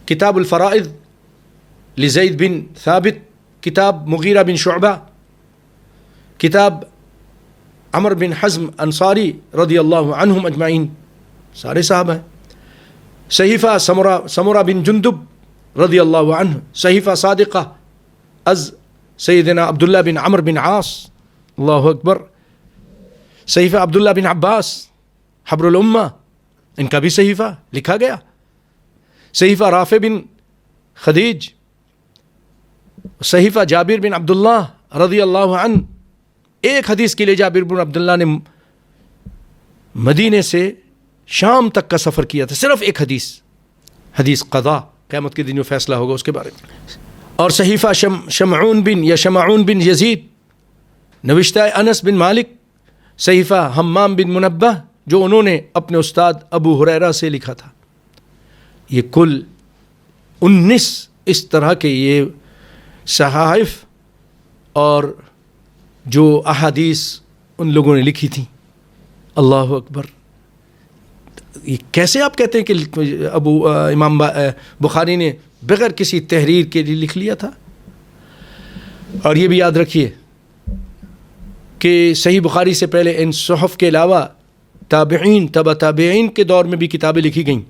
کتاب الفرائض لزید بن ثابت، کتاب مغیرہ بن شعبہ، کتاب عمر بن حزم انصاری رضی اللہ عنہم اجمعین، سارے صحابہ ہیں. صحیفہ سمرہ بن جندب رضی اللہ عنہ، صحیفہ صادقہ از سیدنا عبداللہ بن عمر بن عاص، اللہ اکبر. صحیفہ عبداللہ بن عباس حبر الامہ، ان کا بھی صحیفہ لکھا گیا. صحیفہ رافع بن خدیج، صحیفہ جابر بن عبداللہ رضی اللہ عنہ. ایک حدیث کے لیے جابر بن عبداللہ نے مدینے سے شام تک کا سفر کیا تھا، صرف ایک حدیث قضا، قیامت کے دن جو فیصلہ ہوگا اس کے بارے میں. اور صحیفہ شمعون بن یزید، نوشتہ انس بن مالک. صحیفہ حمام بن منبہ، جو انہوں نے اپنے استاد ابو ہریرہ سے لکھا تھا. یہ کل 19 اس طرح کے یہ صحائف اور جو احادیث ان لوگوں نے لکھی تھیں. اللہ اکبر. یہ کیسے آپ کہتے ہیں کہ امام بخاری نے بغیر کسی تحریر کے لیے لکھ لیا تھا؟ اور یہ بھی یاد رکھیے کہ صحیح بخاری سے پہلے ان صحف کے علاوہ تابعین، تبع تابعین کے دور میں بھی کتابیں لکھی گئیں.